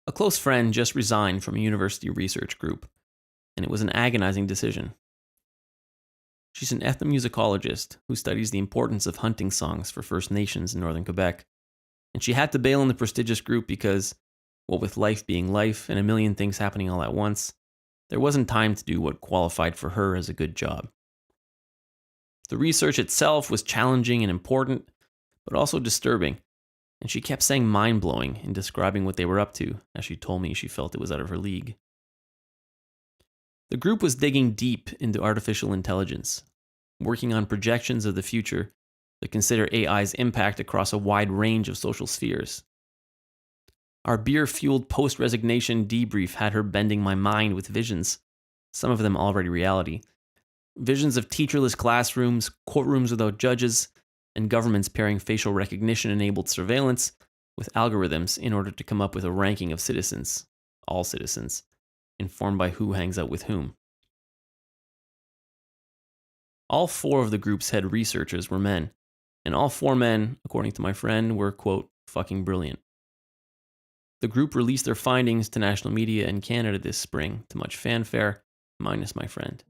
A close friend just resigned from a university research group, and it was an agonizing decision. She's an ethnomusicologist who studies the importance of hunting songs for First Nations in northern Quebec, and she had to bail on the prestigious group because, what with life being life and a million things happening all at once, there wasn't time to do what qualified for her as a good job. The research itself was challenging and important, but also disturbing, and she kept saying mind-blowing in describing what they were up to, as she told me she felt it was out of her league. The group was digging deep into artificial intelligence, working on projections of the future that consider AI's impact across a wide range of social spheres. Our beer-fueled post-resignation debrief had her bending my mind with visions, some of them already reality. Visions of teacherless classrooms, courtrooms without judges, and governments pairing facial recognition-enabled surveillance with algorithms in order to come up with a ranking of citizens, all citizens, informed by who hangs out with whom. All 4 of the group's head researchers were men, and all 4 men, according to my friend, were, quote, fucking brilliant. The group released their findings to national media in Canada this spring, to much fanfare, minus my friend.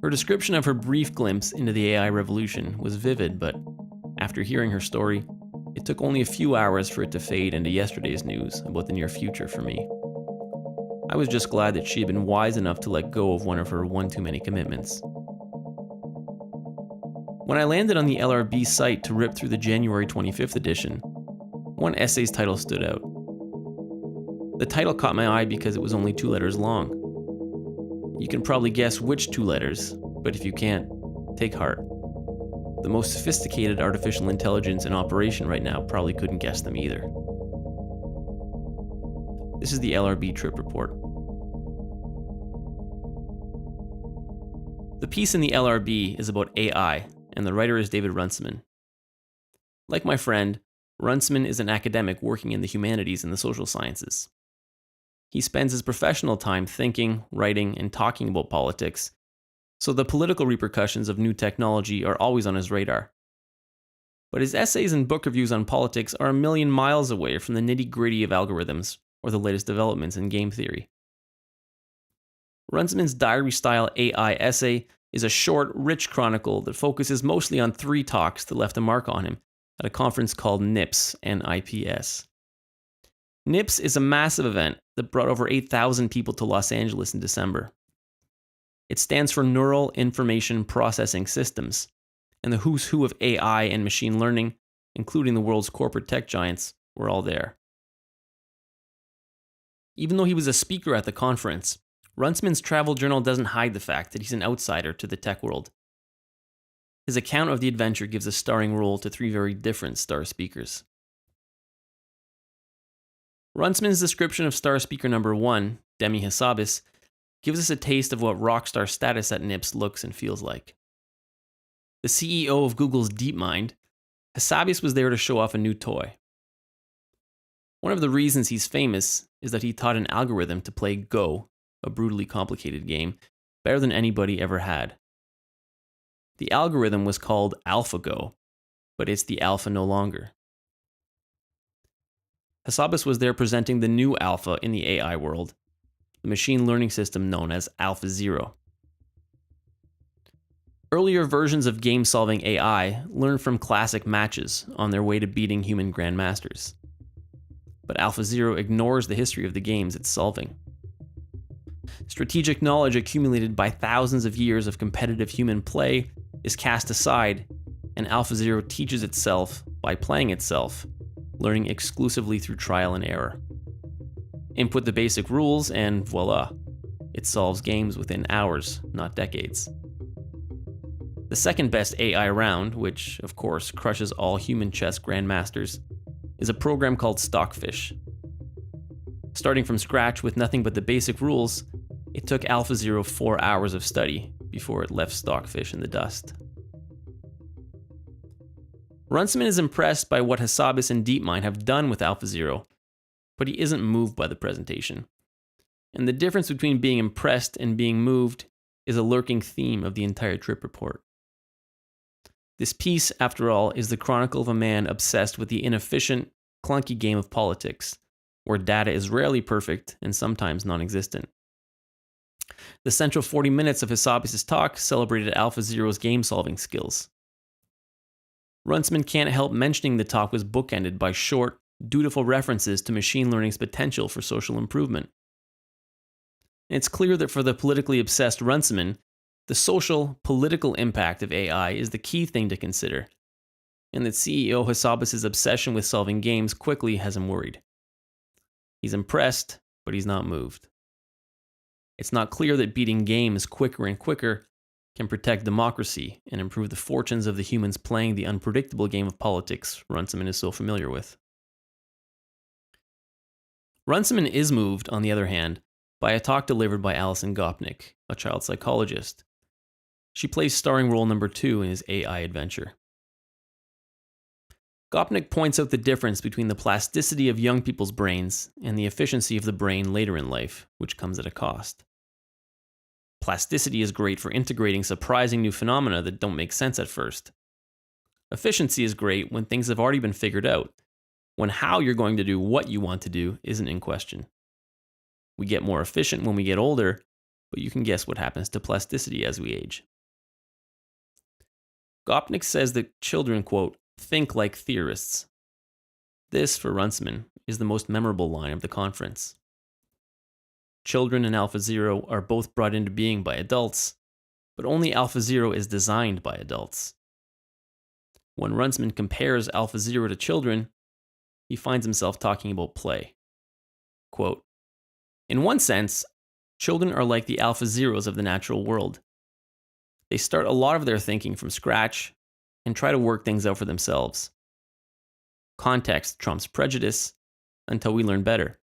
Her description of her brief glimpse into the AI revolution was vivid, but after hearing her story, it took only a few hours for it to fade into yesterday's news about the near future for me. I was just glad that she had been wise enough to let go of one of her one-too-many commitments. When I landed on the LRB site to rip through the January 25th edition, one essay's title stood out. The title caught my eye because it was only 2 letters long. You can probably guess which 2 letters, but if you can't, take heart. The most sophisticated artificial intelligence in operation right now probably couldn't guess them either. This is the LRB Trip Report. The piece in the LRB is about AI, and the writer is David Runciman. Like my friend, Runciman is an academic working in the humanities and the social sciences. He spends his professional time thinking, writing, and talking about politics, so the political repercussions of new technology are always on his radar. But his essays and book reviews on politics are a million miles away from the nitty-gritty of algorithms or the latest developments in game theory. Runciman's diary-style AI essay is a short, rich chronicle that focuses mostly on 3 talks that left a mark on him at a conference called NIPS, N-I-P-S. NIPS is a massive event that brought over 8,000 people to Los Angeles in December. It stands for Neural Information Processing Systems, and the who's who of AI and machine learning, including the world's corporate tech giants, were all there. Even though he was a speaker at the conference, Runciman's travel journal doesn't hide the fact that he's an outsider to the tech world. His account of the adventure gives a starring role to 3 very different star speakers. Runciman's description of star speaker number 1, Demi Hassabis, gives us a taste of what rock star status at NIPS looks and feels like. The CEO of Google's DeepMind, Hassabis was there to show off a new toy. One of the reasons he's famous is that he taught an algorithm to play Go, a brutally complicated game, better than anybody ever had. The algorithm was called AlphaGo, but it's the alpha no longer. Hassabis was there presenting the new alpha in the AI world, the machine learning system known as AlphaZero. Earlier versions of game-solving AI learned from classic matches on their way to beating human grandmasters. But AlphaZero ignores the history of the games it's solving. Strategic knowledge accumulated by thousands of years of competitive human play is cast aside, and AlphaZero teaches itself by playing itself, learning exclusively through trial and error. Input the basic rules and voila, it solves games within hours, not decades. The second best AI round, which of course crushes all human chess grandmasters, is a program called Stockfish. Starting from scratch with nothing but the basic rules, it took AlphaZero 4 hours of study before it left Stockfish in the dust. Runciman is impressed by what Hassabis and DeepMind have done with AlphaZero, but he isn't moved by the presentation. And the difference between being impressed and being moved is a lurking theme of the entire trip report. This piece, after all, is the chronicle of a man obsessed with the inefficient, clunky game of politics, where data is rarely perfect and sometimes non-existent. The central 40 minutes of Hassabis' talk celebrated AlphaZero's game-solving skills. Runciman can't help mentioning the talk was bookended by short, dutiful references to machine learning's potential for social improvement. And it's clear that for the politically obsessed Runciman, the social, political impact of AI is the key thing to consider, and that CEO Hassabis' obsession with solving games quickly has him worried. He's impressed, but he's not moved. It's not clear that beating games quicker and quicker can protect democracy and improve the fortunes of the humans playing the unpredictable game of politics Runciman is so familiar with. Runciman is moved, on the other hand, by a talk delivered by Alison Gopnik, a child psychologist. She plays starring role number 2 in his AI adventure. Gopnik points out the difference between the plasticity of young people's brains and the efficiency of the brain later in life, which comes at a cost. Plasticity is great for integrating surprising new phenomena that don't make sense at first. Efficiency is great when things have already been figured out, when how you're going to do what you want to do isn't in question. We get more efficient when we get older, but you can guess what happens to plasticity as we age. Gopnik says that children, quote, think like theorists. This, for Runciman, is the most memorable line of the conference. Children and AlphaZero are both brought into being by adults, but only AlphaZero is designed by adults. When Runciman compares AlphaZero to children, he finds himself talking about play. Quote, in one sense, children are like the AlphaZeros of the natural world. They start a lot of their thinking from scratch and try to work things out for themselves. Context trumps prejudice until we learn better.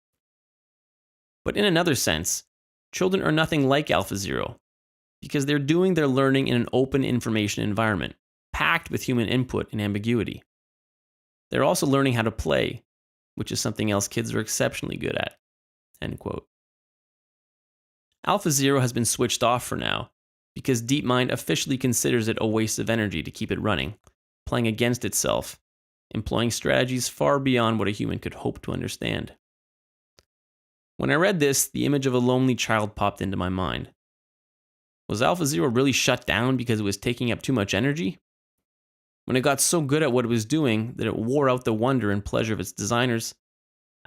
But in another sense, children are nothing like AlphaZero because they're doing their learning in an open information environment, packed with human input and ambiguity. They're also learning how to play, which is something else kids are exceptionally good at. End quote. AlphaZero has been switched off for now because DeepMind officially considers it a waste of energy to keep it running, playing against itself, employing strategies far beyond what a human could hope to understand. When I read this, the image of a lonely child popped into my mind. Was AlphaZero really shut down because it was taking up too much energy? When it got so good at what it was doing that it wore out the wonder and pleasure of its designers,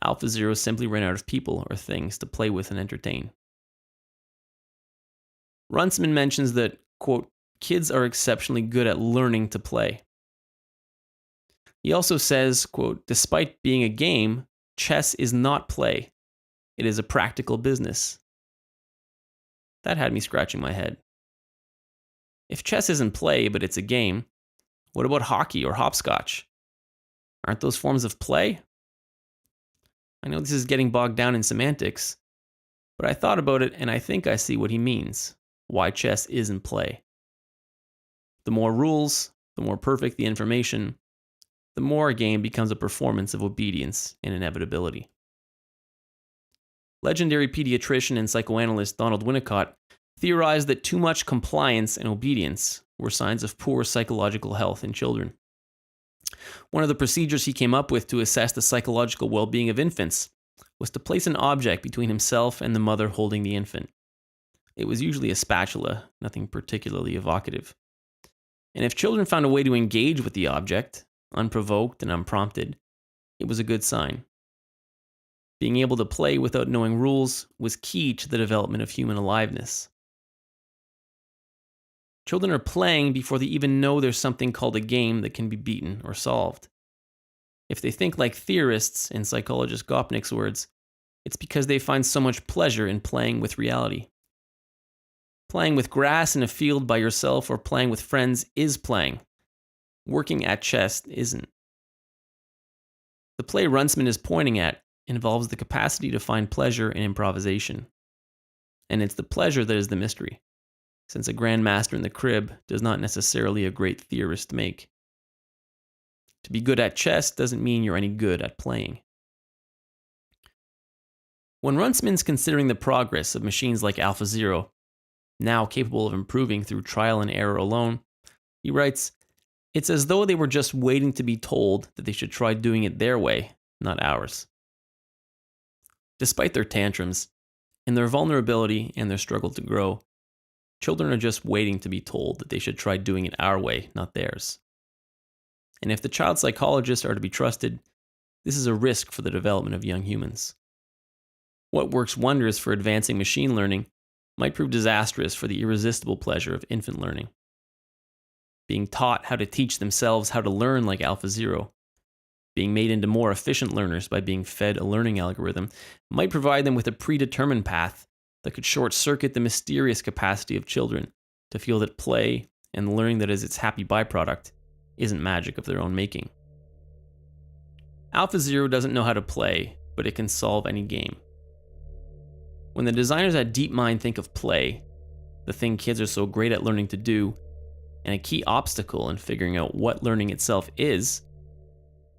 AlphaZero simply ran out of people or things to play with and entertain. Runciman mentions that, quote, kids are exceptionally good at learning to play. He also says, quote, despite being a game, chess is not play. It is a practical business. That had me scratching my head. If chess isn't play, but it's a game, what about hockey or hopscotch? Aren't those forms of play? I know this is getting bogged down in semantics, but I thought about it and I think I see what he means, why chess isn't play. The more rules, the more perfect the information, the more a game becomes a performance of obedience and inevitability. Legendary pediatrician and psychoanalyst Donald Winnicott theorized that too much compliance and obedience were signs of poor psychological health in children. One of the procedures he came up with to assess the psychological well-being of infants was to place an object between himself and the mother holding the infant. It was usually a spatula, nothing particularly evocative. And if children found a way to engage with the object, unprovoked and unprompted, it was a good sign. Being able to play without knowing rules was key to the development of human aliveness. Children are playing before they even know there's something called a game that can be beaten or solved. If they think like theorists, in psychologist Gopnik's words, it's because they find so much pleasure in playing with reality. Playing with grass in a field by yourself or playing with friends is playing. Working at chess isn't. The play Runciman is pointing at involves the capacity to find pleasure in improvisation. And it's the pleasure that is the mystery, since a grandmaster in the crib does not necessarily a great theorist make. To be good at chess doesn't mean you're any good at playing. When Runciman's considering the progress of machines like AlphaZero, now capable of improving through trial and error alone, he writes, it's as though they were just waiting to be told that they should try doing it their way, not ours. Despite their tantrums, in their vulnerability and their struggle to grow, children are just waiting to be told that they should try doing it our way, not theirs. And if the child psychologists are to be trusted, this is a risk for the development of young humans. What works wonders for advancing machine learning might prove disastrous for the irresistible pleasure of infant learning. Being taught how to teach themselves how to learn like AlphaZero, being made into more efficient learners by being fed a learning algorithm, might provide them with a predetermined path that could short-circuit the mysterious capacity of children to feel that play and learning that is its happy byproduct isn't magic of their own making. AlphaZero doesn't know how to play, but it can solve any game. When the designers at DeepMind think of play, the thing kids are so great at learning to do, and a key obstacle in figuring out what learning itself is,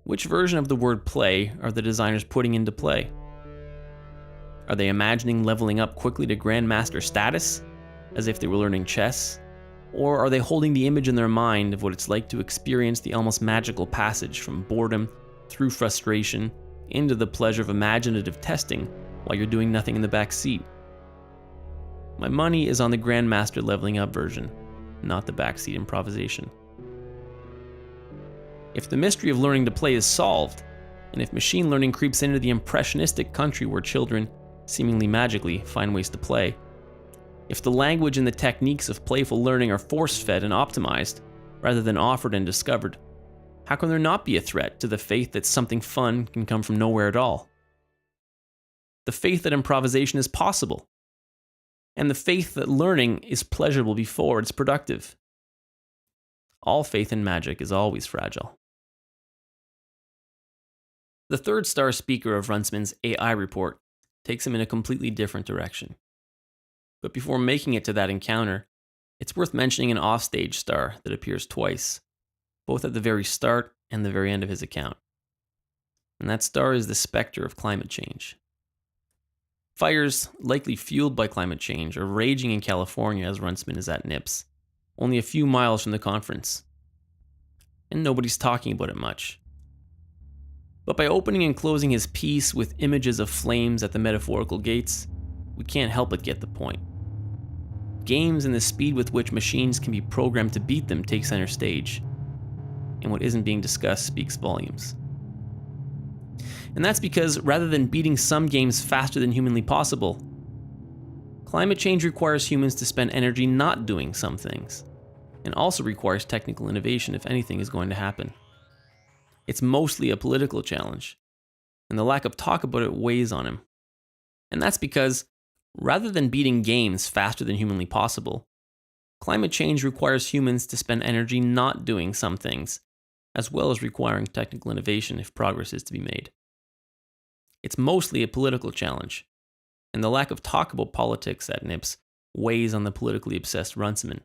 which version of the word play are the designers putting into play? Are they imagining leveling up quickly to Grandmaster status, as if they were learning chess? Or are they holding the image in their mind of what it's like to experience the almost magical passage from boredom through frustration into the pleasure of imaginative testing while you're doing nothing in the back seat? My money is on the Grandmaster leveling up version, not the backseat improvisation. If the mystery of learning to play is solved, and if machine learning creeps into the impressionistic country where children, seemingly magically, find ways to play, if the language and the techniques of playful learning are force-fed and optimized, rather than offered and discovered, how can there not be a threat to the faith that something fun can come from nowhere at all? The faith that improvisation is possible, and the faith that learning is pleasurable before it's productive. All faith in magic is always fragile. The third star speaker of Runciman's AI report takes him in a completely different direction. But before making it to that encounter, it's worth mentioning an offstage star that appears twice, both at the very start and the very end of his account. And that star is the specter of climate change. Fires, likely fueled by climate change, are raging in California as Runciman is at NIPS, only a few miles from the conference. And nobody's talking about it much. But by opening and closing his piece with images of flames at the metaphorical gates, we can't help but get the point. Games and the speed with which machines can be programmed to beat them take center stage, and what isn't being discussed speaks volumes. And that's because rather than beating some games faster than humanly possible, climate change requires humans to spend energy not doing some things, and also requires technical innovation if anything is going to happen. It's mostly a political challenge, and the lack of talk about it weighs on him. And that's because, rather than beating games faster than humanly possible, climate change requires humans to spend energy not doing some things, as well as requiring technical innovation if progress is to be made. It's mostly a political challenge, and the lack of talk about politics at NIPS weighs on the politically obsessed Runciman.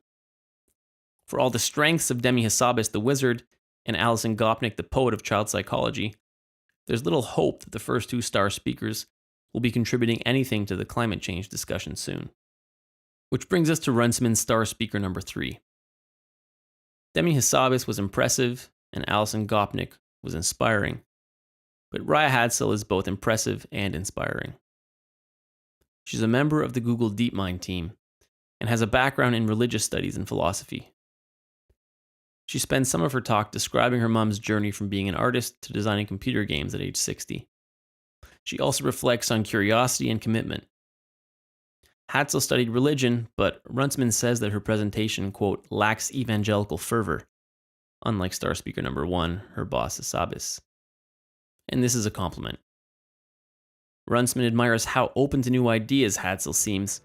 For all the strengths of Demi Hassabis the wizard and Alison Gopnik the poet of child psychology, there's little hope that the first two star speakers will be contributing anything to the climate change discussion soon. Which brings us to Runciman's star speaker number 3. Demi Hassabis was impressive, and Alison Gopnik was inspiring, but Raya Hadsell is both impressive and inspiring. She's a member of the Google DeepMind team and has a background in religious studies and philosophy. She spends some of her talk describing her mom's journey from being an artist to designing computer games at age 60. She also reflects on curiosity and commitment. Hadsell studied religion, but Runciman says that her presentation, quote, lacks evangelical fervor, unlike star speaker number 1, her boss Hassabis. And this is a compliment. Runciman admires how open to new ideas Hadsell seems,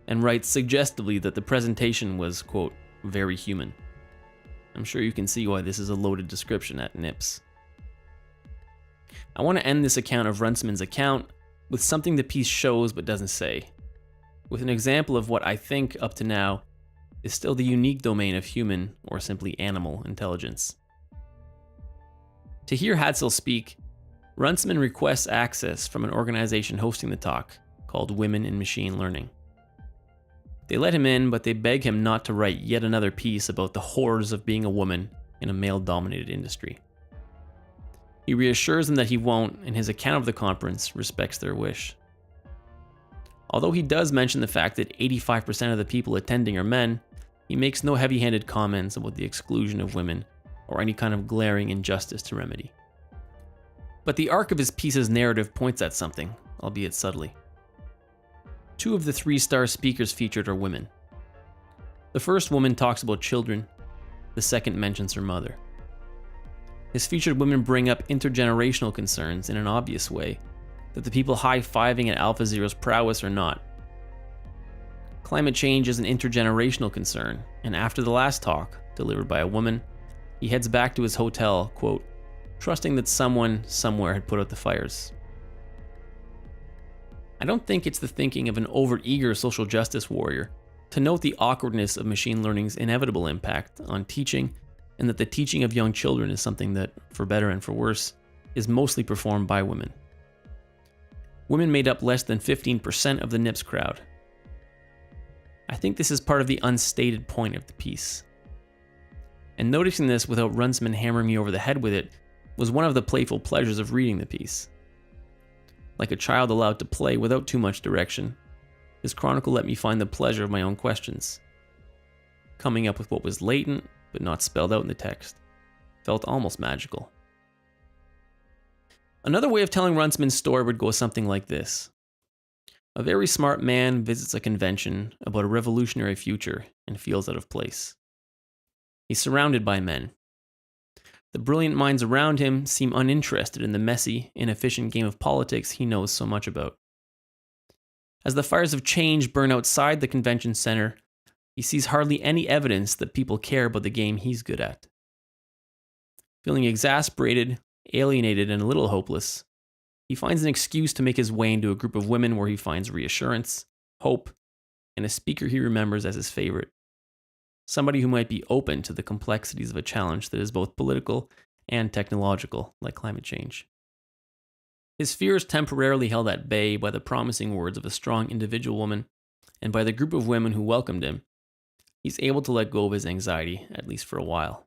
and writes suggestively that the presentation was, quote, very human. I'm sure you can see why this is a loaded description at NIPS. I want to end this account of Runciman's account with something the piece shows but doesn't say, with an example of what I think, up to now, is still the unique domain of human, or simply animal, intelligence. To hear Hadsell speak, Runciman requests access from an organization hosting the talk called Women in Machine Learning. They let him in, but they beg him not to write yet another piece about the horrors of being a woman in a male-dominated industry. He reassures them that he won't, and his account of the conference respects their wish. Although he does mention the fact that 85% of the people attending are men, he makes no heavy-handed comments about the exclusion of women or any kind of glaring injustice to remedy. But the arc of his piece's narrative points at something, albeit subtly. 2 of the 3-star speakers featured are women. The first woman talks about children, the second mentions her mother. His featured women bring up intergenerational concerns in an obvious way that the people high-fiving at AlphaZero's prowess are not. Climate change is an intergenerational concern, and after the last talk, delivered by a woman, he heads back to his hotel, quote, trusting that someone somewhere had put out the fires. I don't think it's the thinking of an overeager social justice warrior to note the awkwardness of machine learning's inevitable impact on teaching, and that the teaching of young children is something that, for better and for worse, is mostly performed by women. Women made up less than 15% of the NIPS crowd. I think this is part of the unstated point of the piece. And noticing this without Runciman hammering me over the head with it was one of the playful pleasures of reading the piece. Like a child allowed to play without too much direction, his chronicle let me find the pleasure of my own questions. Coming up with what was latent, but not spelled out in the text, felt almost magical. Another way of telling Runciman's story would go something like this. A very smart man visits a convention about a revolutionary future and feels out of place. He's surrounded by men. The brilliant minds around him seem uninterested in the messy, inefficient game of politics he knows so much about. As the fires of change burn outside the convention center, he sees hardly any evidence that people care about the game he's good at. Feeling exasperated, alienated, and a little hopeless, he finds an excuse to make his way into a group of women where he finds reassurance, hope, and a speaker he remembers as his favorite. Somebody who might be open to the complexities of a challenge that is both political and technological, like climate change. His fears temporarily held at bay by the promising words of a strong individual woman, and by the group of women who welcomed him, he's able to let go of his anxiety, at least for a while.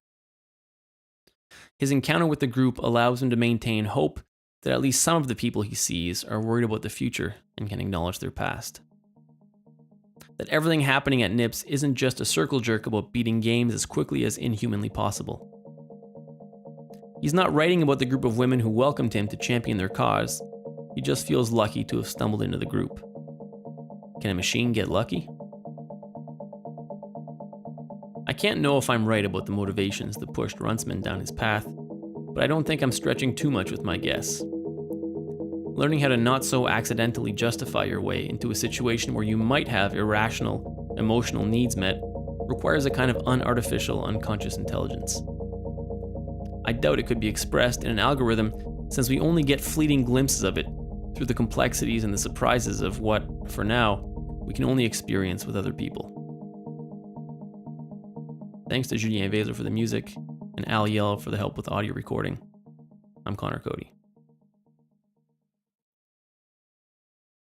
His encounter with the group allows him to maintain hope that at least some of the people he sees are worried about the future and can acknowledge their past. That everything happening at NIPS isn't just a circle jerk about beating games as quickly as inhumanly possible. He's not writing about the group of women who welcomed him to champion their cause. He just feels lucky to have stumbled into the group. Can a machine get lucky? I can't know if I'm right about the motivations that pushed Runciman down his path, but I don't think I'm stretching too much with my guess. Learning how to not so accidentally justify your way into a situation where you might have irrational, emotional needs met requires a kind of unartificial, unconscious intelligence. I doubt it could be expressed in an algorithm, since we only get fleeting glimpses of it through the complexities and the surprises of what, for now, we can only experience with other people. Thanks to Julien Weser for the music, and Al Yell for the help with audio recording. I'm Connor Cody.